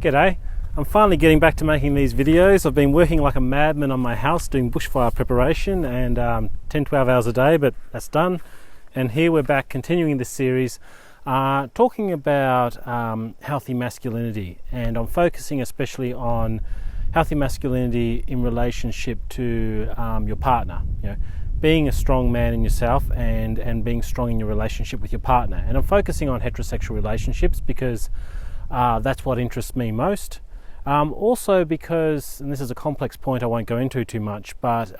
G'day. I'm finally getting back to making these videos. I've been working like a madman on my house doing bushfire preparation and 10-12 hours a day, but that's done. And here we're back continuing this series talking about healthy masculinity, and I'm focusing especially on healthy masculinity in relationship to your partner. You know, being a strong man in yourself and being strong in your relationship with your partner. And I'm focusing on heterosexual relationships because that's what interests me most. Also because, and this is a complex point I won't go into too much, but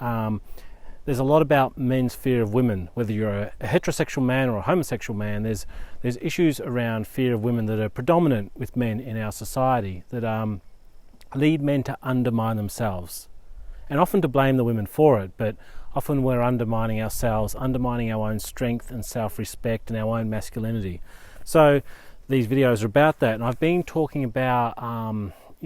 there's a lot about men's fear of women. Whether you're a heterosexual man or a homosexual man, there's issues around fear of women that are predominant with men in our society that lead men to undermine themselves, and often to blame the women for it, but often we're undermining ourselves, undermining our own strength and self-respect and our own masculinity. So these videos are about that, and I've been talking about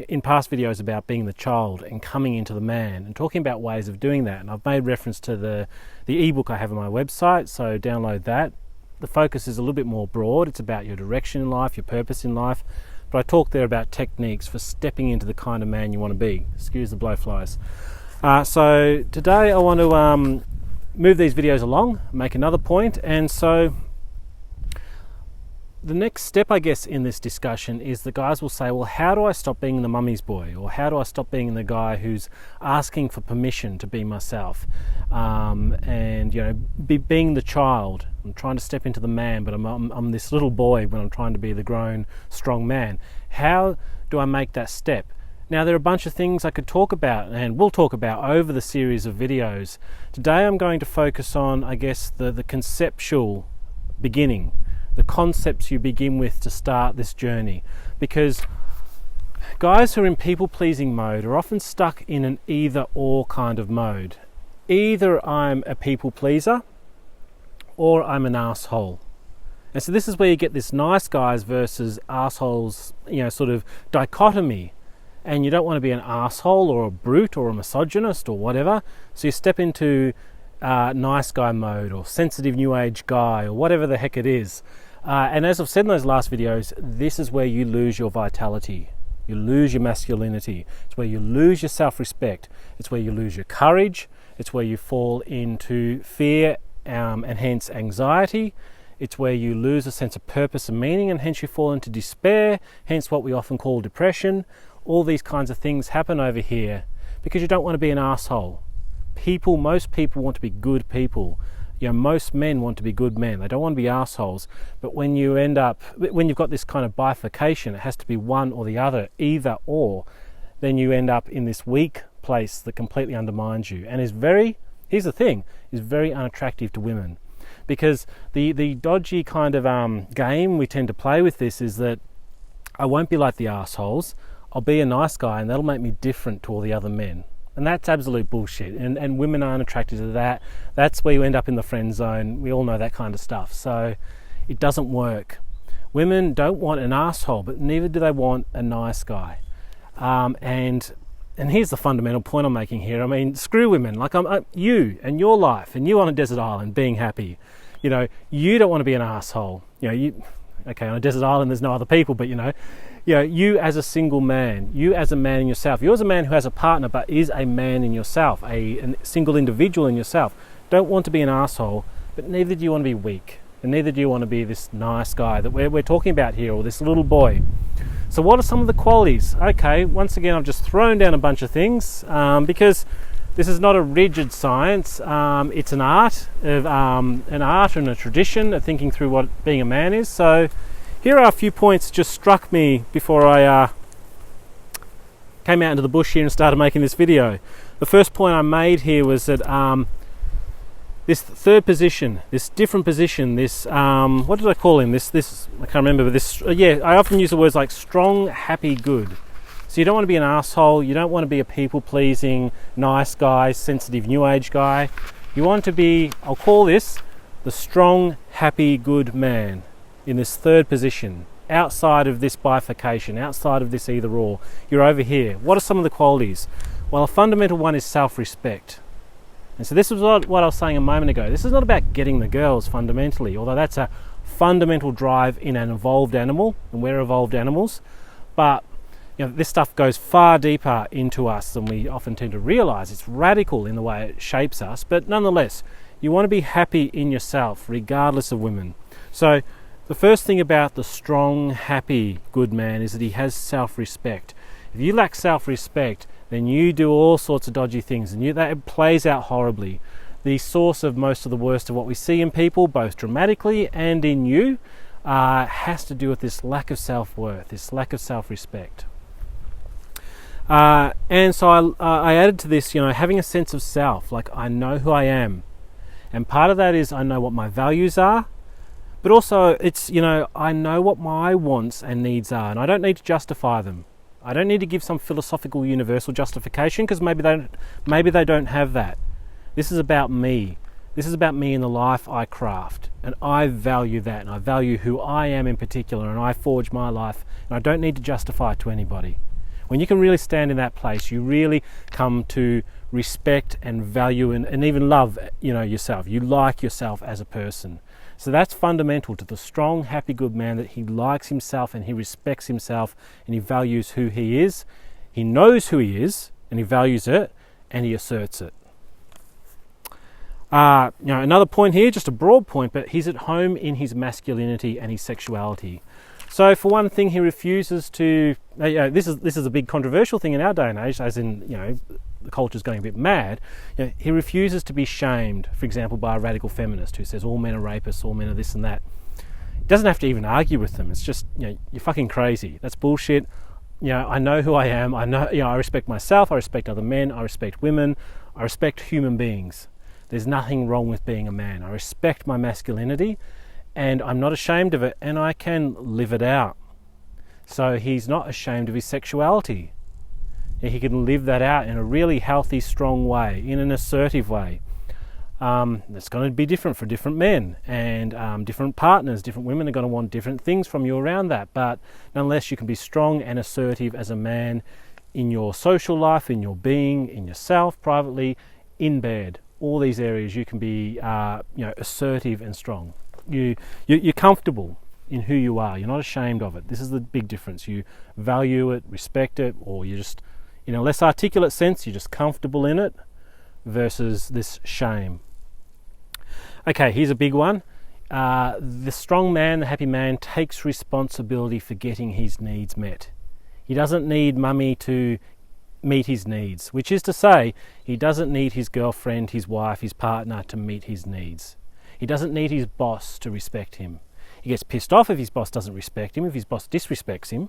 in past videos about being the child and coming into the man and talking about ways of doing that, and I've made reference to the ebook I have on my website, so download that. The focus is a little bit more broad. It's about your direction in life, your purpose in life, but I talk there about techniques for stepping into the kind of man you want to be. Excuse the blowflies. So today I want to move these videos along, make another point, and so the next step, I guess, in this discussion is the guys will say, well, how do I stop being the mummy's boy? Or how do I stop being the guy who's asking for permission to be myself? And, you know, being the child. I'm trying to step into the man, but I'm this little boy when I'm trying to be the grown, strong man. How do I make that step? Now, there are a bunch of things I could talk about and we'll talk about over the series of videos. Today I'm going to focus on, I guess, the conceptual beginning. The concepts you begin with to start this journey, because guys who are in people-pleasing mode are often stuck in an either-or kind of mode. Either I'm a people-pleaser or I'm an asshole. And so this is where you get this nice guys versus assholes, you know, sort of dichotomy. And you don't want to be an asshole or a brute or a misogynist or whatever, so you step into nice guy mode or sensitive new age guy or whatever the heck it is. And as I've said in those last videos, this is where you lose your vitality. You lose your masculinity. It's where you lose your self-respect. It's where you lose your courage. It's where you fall into fear and hence anxiety. It's where you lose a sense of purpose and meaning, and hence you fall into despair, hence what we often call depression. All these kinds of things happen over here because you don't want to be an asshole. Most people want to be good people. You know, most men want to be good men. They don't want to be assholes. But when you've got this kind of bifurcation, it has to be one or the other, either or, then you end up in this weak place that completely undermines you and here's the thing, is very unattractive to women. Because the dodgy kind of game we tend to play with this is that I won't be like the assholes. I'll be a nice guy and that'll make me different to all the other men. And that's absolute bullshit. And women aren't attracted to that. That's where you end up in the friend zone. We all know that kind of stuff. So it doesn't work. Women don't want an asshole, but neither do they want a nice guy. And here's the fundamental point I'm making here. I mean, screw women. Like you and your life and you on a desert island being happy. You know, you don't want to be an asshole. You know, okay, on a desert island there's no other people, but you as a single man, you as a man in yourself, you as a man who has a partner but is a man in yourself, a single individual in yourself, don't want to be an asshole, but neither do you want to be weak, and neither do you want to be this nice guy that we're talking about here, or this little boy. So what are some of the qualities? Okay, once again I've just thrown down a bunch of things because this is not a rigid science. It's an art and a tradition of thinking through what being a man is. So here are a few points that just struck me before I came out into the bush here and started making this video. The first point I made here was that this third position, this different position, this what did I call him? This I can't remember, but this I often use the words like strong, happy, good. So you don't want to be an asshole. You don't want to be a people-pleasing, nice guy, sensitive, new age guy. You want to be, I'll call this the strong, happy, good man. In this third position, outside of this bifurcation, outside of this either or, you're over here. What are some of the qualities? Well, a fundamental one is self-respect. And so this was what I was saying a moment ago. This is not about getting the girls fundamentally, although that's a fundamental drive in an evolved animal, and we're evolved animals. But this stuff goes far deeper into us than we often tend to realize. It's radical in the way it shapes us, but nonetheless, you want to be happy in yourself, regardless of women. So the first thing about the strong, happy, good man is that he has self-respect. If you lack self-respect, then you do all sorts of dodgy things, and that plays out horribly. The source of most of the worst of what we see in people, both dramatically and in you, has to do with this lack of self-worth, this lack of self-respect. And so I added to this, having a sense of self, like I know who I am. And part of that is I know what my values are, but also it's, I know what my wants and needs are, and I don't need to justify them. I don't need to give some philosophical universal justification, because maybe they don't have that. This is about me. This is about me and the life I craft, and I value that, and I value who I am in particular, and I forge my life, and I don't need to justify it to anybody. When you can really stand in that place, you really come to respect and value and even love, yourself. You like yourself as a person. So that's fundamental to the strong, happy, good man, that he likes himself and he respects himself and he values who he is. He knows who he is and he values it and he asserts it. Another point here, just a broad point, but he's at home in his masculinity and his sexuality. So for one thing, he refuses to, this is a big controversial thing in our day and age, as in, the culture's going a bit mad. He refuses to be shamed, for example, by a radical feminist who says all men are rapists, all men are this and that. He doesn't have to even argue with them. It's just, you're fucking crazy. That's bullshit. I know who I am. I know, I respect myself. I respect other men. I respect women. I respect human beings. There's nothing wrong with being a man. I respect my masculinity, and I'm not ashamed of it, and I can live it out. So he's not ashamed of his sexuality. He can live that out in a really healthy, strong way, in an assertive way. It's going to be different for different men, and different partners, different women are going to want different things from you around that. But nonetheless, you can be strong and assertive as a man in your social life, in your being, in yourself, privately, in bed. All these areas you can be, assertive and strong. You're comfortable in who you are. You're not ashamed of it. This is the big difference. You value it, respect it, or you just, in a less articulate sense, you're just comfortable in it versus this shame. Okay, here's a big one. The strong man, the happy man, takes responsibility for getting his needs met. He doesn't need mummy to meet his needs, which is to say, he doesn't need his girlfriend, his wife, his partner to meet his needs. He doesn't need his boss to respect him. He gets pissed off if his boss doesn't respect him, if his boss disrespects him,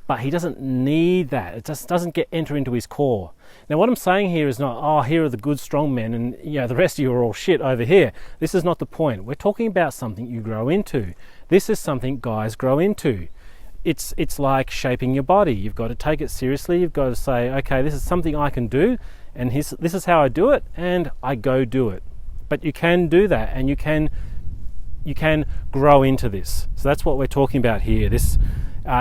but he doesn't need that. It just doesn't enter into his core. Now, what I'm saying here is not, here are the good, strong men, and the rest of you are all shit over here. This is not the point. We're talking about something you grow into. This is something guys grow into. It's like shaping your body. You've got to take it seriously. You've got to say, okay, this is something I can do, and this is how I do it, and I go do it. But you can do that, and you can grow into this. So that's what we're talking about here. This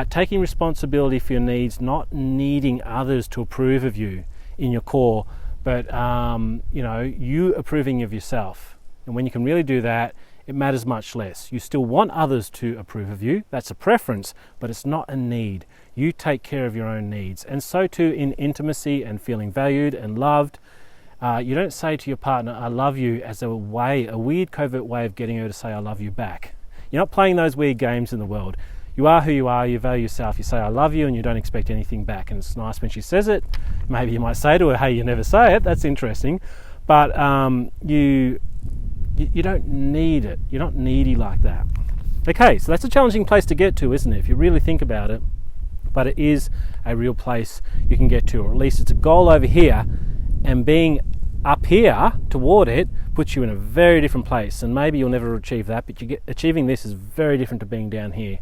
taking responsibility for your needs, not needing others to approve of you in your core, but you approving of yourself. And when you can really do that, it matters much less. You still want others to approve of you. That's a preference, but it's not a need. You take care of your own needs. And so too in intimacy and feeling valued and loved. You don't say to your partner, I love you, as a weird covert way of getting her to say I love you back. You're not playing those weird games in the world. You are who you are, you value yourself, you say I love you, and you don't expect anything back. And it's nice when she says it. Maybe you might say to her, hey, you never say it. That's interesting. But you don't need it. You're not needy like that. Okay, so that's a challenging place to get to, isn't it, if you really think about it? But it is a real place you can get to, or at least it's a goal over here, and being up here toward it puts you in a very different place. And maybe you'll never achieve that, but achieving this is very different to being down here.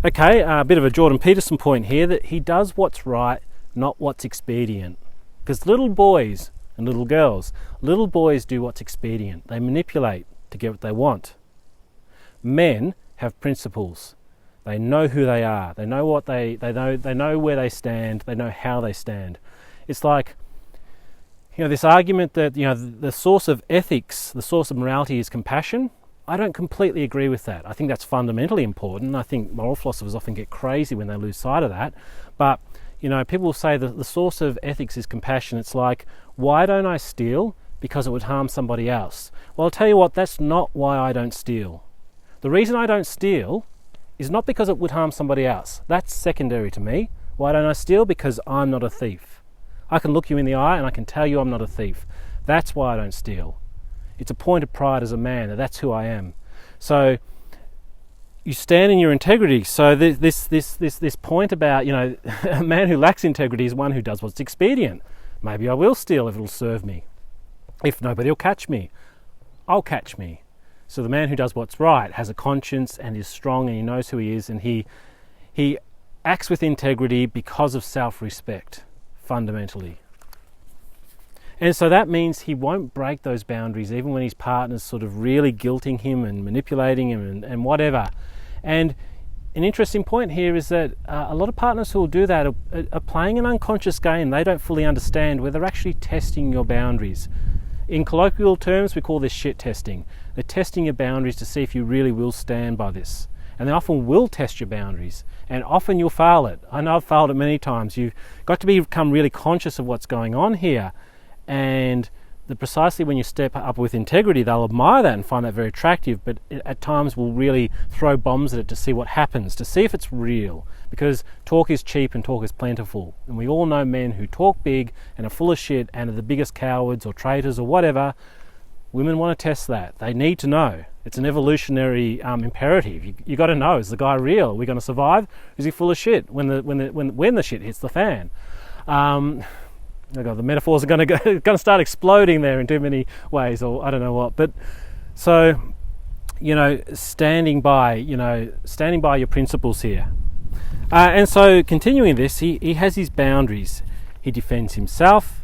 Okay, a bit of a Jordan Peterson point here, that he does what's right, not what's expedient. Because little boys and little girls, little boys do what's expedient. They manipulate to get what they want. Men have principles. They know who they are. They know what they know where they stand. They know how they stand. It's like, this argument that the source of ethics, the source of morality is compassion. I don't completely agree with that. I think that's fundamentally important. I think moral philosophers often get crazy when they lose sight of that. But, people will say that the source of ethics is compassion. It's like, why don't I steal? Because it would harm somebody else. Well, I'll tell you what, that's not why I don't steal. The reason I don't steal is not because it would harm somebody else. That's secondary to me. Why don't I steal? Because I'm not a thief. I can look you in the eye and I can tell you I'm not a thief. That's why I don't steal. It's a point of pride as a man, that that's who I am. So you stand in your integrity. So this point about, a man who lacks integrity is one who does what's expedient. Maybe I will steal if it'll serve me. If nobody will catch me, I'll catch me. So the man who does what's right has a conscience and is strong and he knows who he is, and he acts with integrity because of self-respect, fundamentally. And so that means he won't break those boundaries even when his partner's sort of really guilting him and manipulating him and whatever. And an interesting point here is that a lot of partners who will do that are playing an unconscious game they don't fully understand, where they're actually testing your boundaries. In colloquial terms, we call this shit testing. They're testing your boundaries to see if you really will stand by this. And they often will test your boundaries, and often you'll fail it. I know I've failed it many times. You've got to become really conscious of what's going on here. And precisely when you step up with integrity, they'll admire that and find that very attractive, but at times will really throw bombs at it to see what happens, to see if it's real. Because talk is cheap and talk is plentiful. And we all know men who talk big and are full of shit and are the biggest cowards or traitors or whatever. Women want to test that. They need to know. It's an evolutionary imperative. You got to know, is the guy real? Are we going to survive? Is he full of shit when the shit hits the fan? Oh God, the metaphors are going to start exploding there in too many ways, or I don't know what. But so, standing by your principles here. And so, continuing this, he has his boundaries. He defends himself.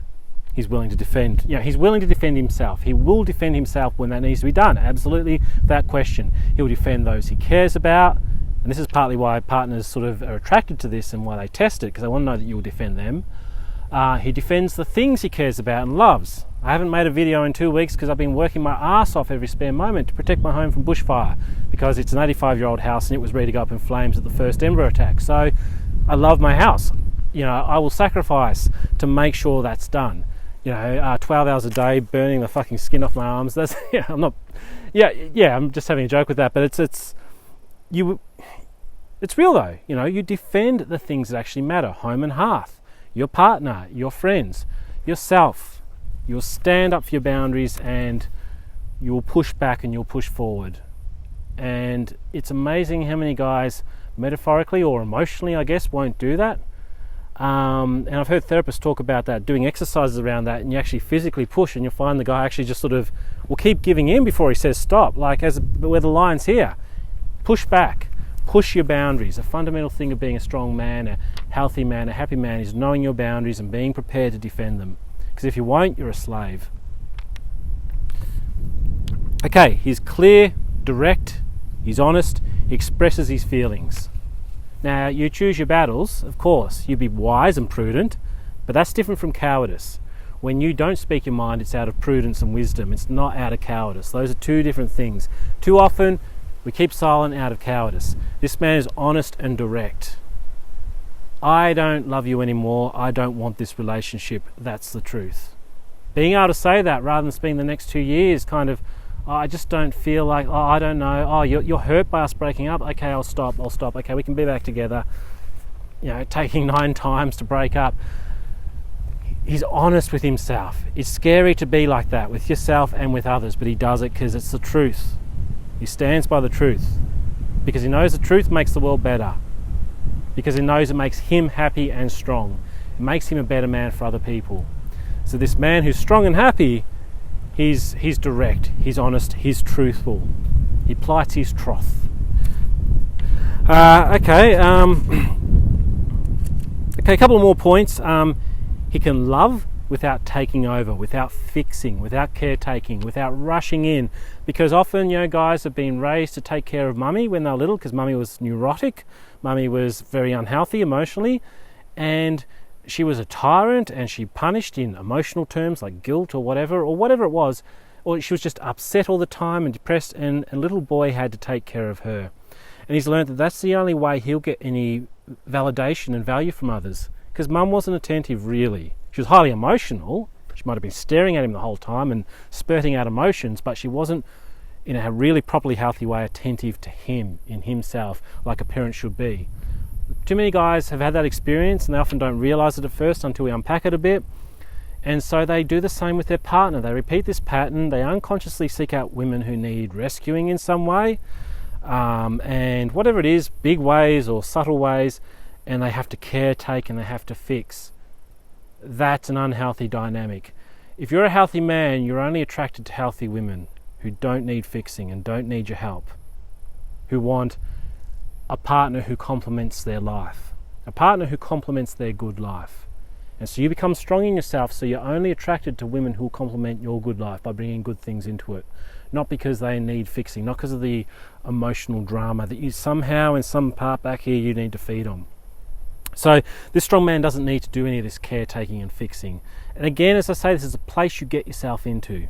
He's willing to defend. He's willing to defend himself. He will defend himself when that needs to be done. Absolutely, without question. He'll defend those he cares about. And this is partly why partners sort of are attracted to this and why they test it, because they want to know that you'll defend them. He defends the things he cares about and loves. I haven't made a video in 2 weeks because I've been working my ass off every spare moment to protect my home from bushfire, because it's an 85-year-old house and it was ready to go up in flames at the first Ember attack. So I love my house. I will sacrifice to make sure that's done. 12 hours a day burning the fucking skin off my arms. That's I'm just having a joke with that, but it's real though. You defend the things that actually matter: home and hearth, your partner, your friends, yourself. You'll stand up for your boundaries and you'll push back and you'll push forward. And it's amazing how many guys, metaphorically or emotionally, I guess, won't do that. And I've heard therapists talk about that, doing exercises around that, and you actually physically push and you'll find the guy actually just sort of will keep giving in before he says stop, like where the line's here. Push back. Push your boundaries. A fundamental thing of being a strong man, a healthy man, a happy man is knowing your boundaries and being prepared to defend them. Because if you won't, you're a slave. Okay, he's clear, direct, he's honest, he expresses his feelings. Now, you choose your battles, of course. You be wise and prudent, but that's different from cowardice. When you don't speak your mind, it's out of prudence and wisdom. It's not out of cowardice. Those are two different things. Too often, we keep silent out of cowardice. This man is honest and direct. I don't love you anymore. I don't want this relationship. That's the truth. Being able to say that rather than spending the next 2 years kind of, I just don't feel like, I don't know, you're hurt by us breaking up. Okay, I'll stop. Okay, we can be back together. Taking 9 times to break up. He's honest with himself. It's scary to be like that with yourself and with others, but he does it because it's the truth. He stands by the truth because he knows the truth makes the world better, because he knows it makes him happy and strong. It makes him a better man for other people. So this man who's strong and happy, he's direct, he's honest, he's truthful. He plights his troth. Okay, a couple more points. He can love without taking over, without fixing, without caretaking, without rushing in. Because often, guys have been raised to take care of mummy when they were little, because mummy was neurotic, mummy was very unhealthy emotionally, and she was a tyrant, and she punished in emotional terms like guilt or whatever it was. or she was just upset all the time and depressed, and a little boy had to take care of her. And he's learned that that's the only way he'll get any validation and value from others, because mum wasn't attentive really. She was highly emotional. She might have been staring at him the whole time and spurting out emotions, but she wasn't, in a really properly healthy way, attentive to him in himself like a parent should be. Too many guys have had that experience, and they often don't realise it at first until we unpack it a bit. And so they do the same with their partner. They repeat this pattern. They unconsciously seek out women who need rescuing in some way, and whatever it is, big ways or subtle ways, and they have to caretake and they have to fix. That's an unhealthy dynamic. If you're a healthy man, you're only attracted to healthy women who don't need fixing and don't need your help, who want a partner who complements their life, a partner who complements their good life. And so you become strong in yourself, so you're only attracted to women who will complement your good life by bringing good things into it. Not because they need fixing, not because of the emotional drama that you somehow in some part back here you need to feed on. So this strong man doesn't need to do any of this caretaking and fixing. And again, as I say, this is a place you get yourself into.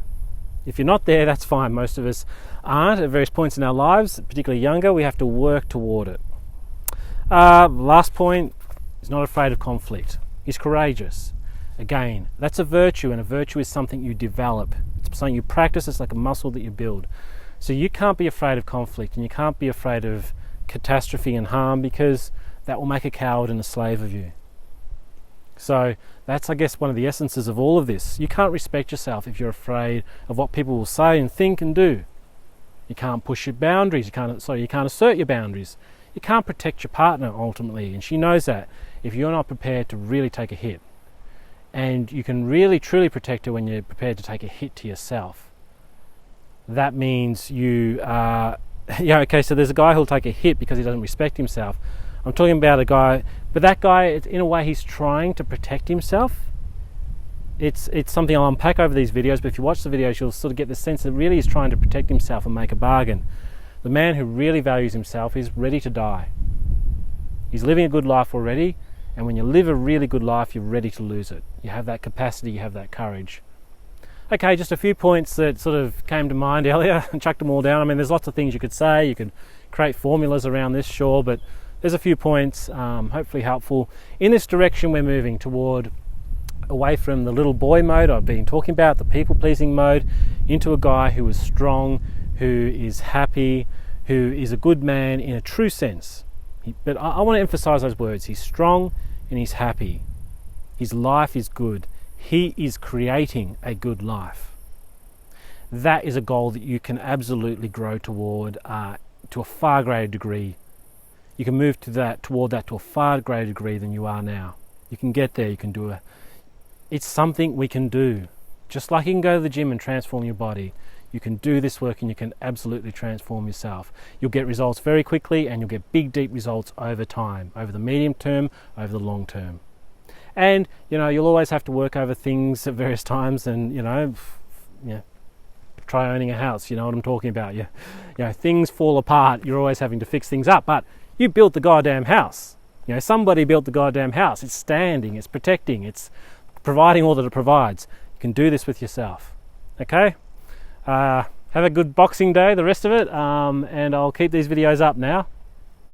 If you're not there, that's fine. Most of us aren't at various points in our lives, particularly younger. We have to work toward it. Last point, he's not afraid of conflict. He's courageous. Again, that's a virtue, and a virtue is something you develop. It's something you practice. It's like a muscle that you build. So you can't be afraid of conflict, and you can't be afraid of catastrophe and harm, because that will make a coward and a slave of you. So that's, I guess, one of the essences of all of this. You can't respect yourself if you're afraid of what people will say and think and do. You can't push your boundaries. You can't assert your boundaries. You can't protect your partner ultimately, and she knows that, if you're not prepared to really take a hit. And you can really truly protect her when you're prepared to take a hit to yourself. That means you are, okay, so there's a guy who'll take a hit because he doesn't respect himself. I'm talking about a guy, but that guy, in a way, he's trying to protect himself. It's something I'll unpack over these videos, but if you watch the videos, you'll sort of get the sense that really he's trying to protect himself and make a bargain. The man who really values himself is ready to die. He's living a good life already, and when you live a really good life, you're ready to lose it. You have that capacity, you have that courage. Okay, just a few points that sort of came to mind earlier and chucked them all down. I mean, there's lots of things you could say. You could create formulas around this, sure, but there's a few points, hopefully helpful. In this direction we're moving toward, away from the little boy mode I've been talking about, the people-pleasing mode, into a guy who is strong, who is happy, who is a good man in a true sense. But I want to emphasize those words. He's strong and he's happy. His life is good. He is creating a good life. That is a goal that you can absolutely grow toward to a far greater degree. You can move toward that to a far greater degree than you are now. You can get there. You can do it. It's something we can do. Just like you can go to the gym and transform your body, you can do this work and you can absolutely transform yourself. You'll get results very quickly, and you'll get big, deep results over time, over the medium term, over the long term. And, you'll always have to work over things at various times, and, try owning a house, you know what I'm talking about. Things fall apart, you're always having to fix things up, but you built the goddamn house. Somebody built the goddamn house. It's standing, it's protecting, it's providing all that it provides. You can do this with yourself. Okay? Have a good Boxing Day, the rest of it, and I'll keep these videos up now.